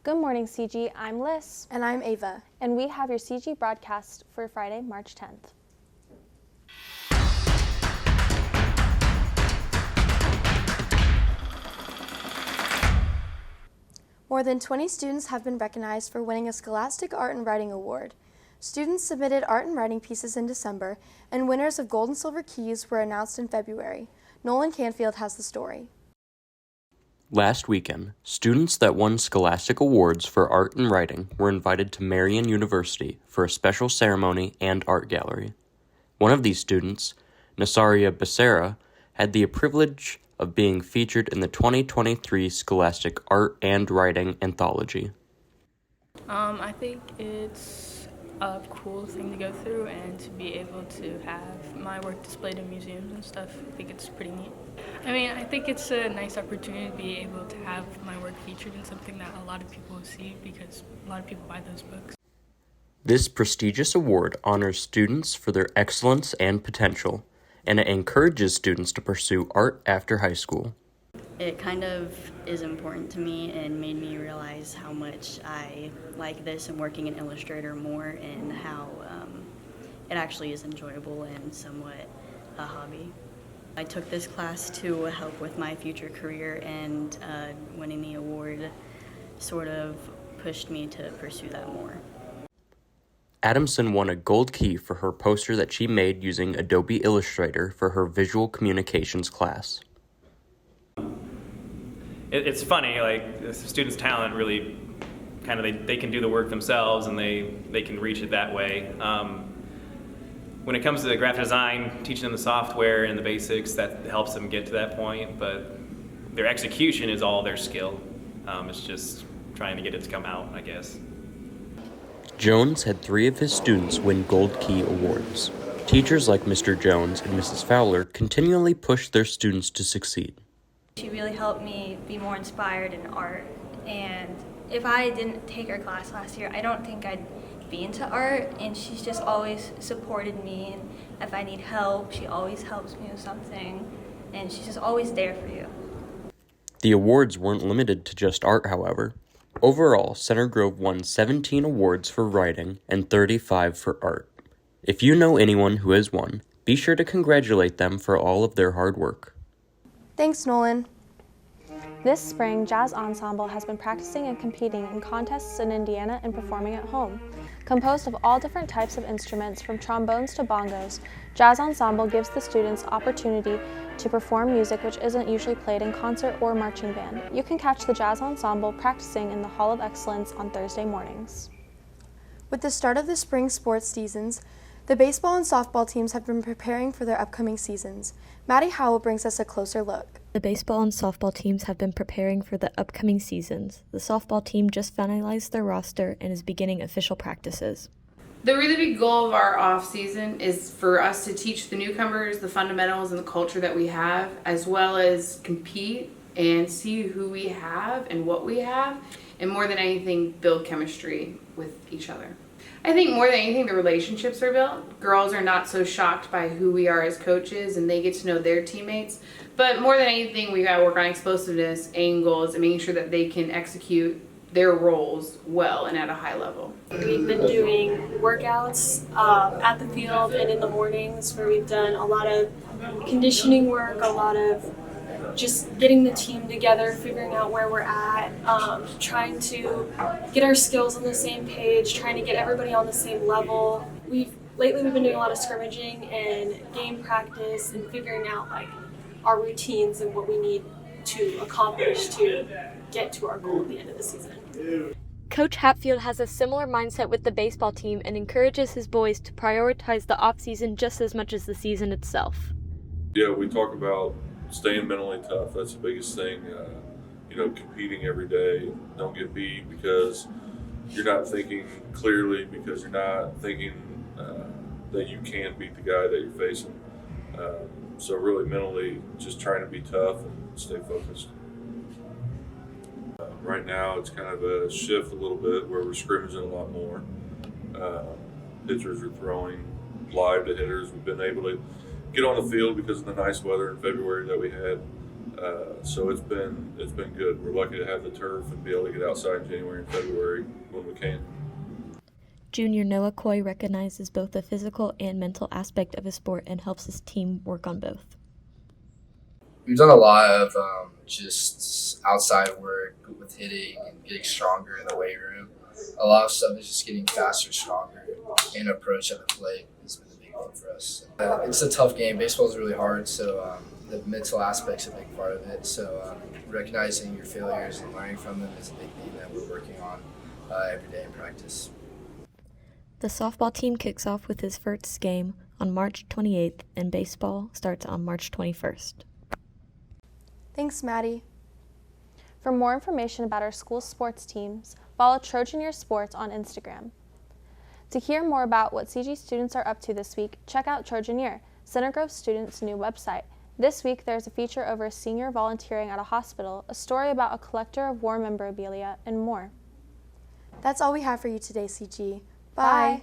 Good morning, CG. I'm Liz. And I'm Ava. And we have your CG broadcast for Friday, March 10th. More than 20 students have been recognized for winning a Scholastic Art and Writing Award. Students submitted art and writing pieces in December, and winners of gold and silver keys were announced in February. Nolan Canfield has the story. Last weekend, students that won Scholastic Awards for art and writing were invited to Marian University for a special ceremony and art gallery. One of these students, Nasaria Becerra, had the privilege of being featured in the 2023 Scholastic Art and Writing Anthology. I think it's a cool thing to go through and to be able to have my work displayed in museums and stuff. I think it's pretty neat. I think it's a nice opportunity to be able to have my work featured in something that a lot of people see because a lot of people buy those books. This prestigious award honors students for their excellence and potential, and it encourages students to pursue art after high school. It kind of is important to me and made me realize how much I like this and working in Illustrator more, and how it actually is enjoyable and somewhat a hobby. I took this class to help with my future career, and winning the award sort of pushed me to pursue that more. Adamson won a gold key for her poster that she made using Adobe Illustrator for her visual communications class. It's funny, like the students' talent really kind of, they can do the work themselves and they can reach it that way. When it comes to the graphic design, teaching them the software and the basics, that helps them get to that point, but their execution is all their skill. It's just trying to get it to come out, I guess. Jones had 3 of his students win Gold Key awards. Teachers like Mr. Jones and Mrs. Fowler continually push their students to succeed. She really helped me be more inspired in art, and if I didn't take her class last year, I don't think I'd be into art, and she's just always supported me, and if I need help, she always helps me with something, and she's just always there for you. The awards weren't limited to just art, however. Overall, Center Grove won 17 awards for writing and 35 for art. If you know anyone who has won, be sure to congratulate them for all of their hard work. Thanks, Nolan. This spring, Jazz Ensemble has been practicing and competing in contests in Indiana and performing at home. Composed of all different types of instruments, from trombones to bongos, Jazz Ensemble gives the students opportunity to perform music which isn't usually played in concert or marching band. You can catch the Jazz Ensemble practicing in the Hall of Excellence on Thursday mornings. With the start of the spring sports seasons, the baseball and softball teams have been preparing for their upcoming seasons. Maddie Howell brings us a closer look. The baseball and softball teams have been preparing for the upcoming seasons. The softball team just finalized their roster and is beginning official practices. The really big goal of our off season is for us to teach the newcomers the fundamentals and the culture that we have, as well as compete and see who we have and what we have, and more than anything, build chemistry with each other. I think more than anything, the relationships are built. Girls are not so shocked by who we are as coaches, and they get to know their teammates. But more than anything, we got to work on explosiveness, angles, and making sure that they can execute their roles well and at a high level. We've been doing workouts at the field and in the mornings, where we've done a lot of conditioning work, a lot of just getting the team together, figuring out where we're at, trying to get our skills on the same page, trying to get everybody on the same level. Lately we've been doing a lot of scrimmaging and game practice and figuring out our routines and what we need to accomplish to get to our goal at the end of the season. Coach Hatfield has a similar mindset with the baseball team and encourages his boys to prioritize the off-season just as much as the season itself. Yeah, we talk about staying mentally tough. That's the biggest thing. Competing every day. Don't get beat because you're not thinking clearly, because you're not thinking that you can beat the guy that you're facing. So really mentally just trying to be tough and stay focused. Right now it's kind of a shift a little bit where we're scrimmaging a lot more. Pitchers are throwing live to hitters. We've been able to get on the field because of the nice weather in February that we had. So it's been good. We're lucky to have the turf and be able to get outside in January and February when we can. Junior Noah Coy recognizes both the physical and mental aspect of his sport and helps his team work on both. We've done a lot of just outside work with hitting and getting stronger in the weight room. A lot of stuff is just getting faster, stronger, and approach at the plate has been the big thing for us. It's a tough game. Baseball is really hard, so the mental aspect's a big part of it. So recognizing your failures and learning from them is a big thing that we're working on every day in practice. The softball team kicks off with his first game on March 28th, and baseball starts on March 21st. Thanks, Maddie. For more information about our school sports teams, follow Trojan Year Sports on Instagram. To hear more about what CG students are up to this week, check out Trojan Year, Center Grove students' new website. This week, there's a feature over a senior volunteering at a hospital, a story about a collector of war memorabilia, and more. That's all we have for you today, CG. Bye.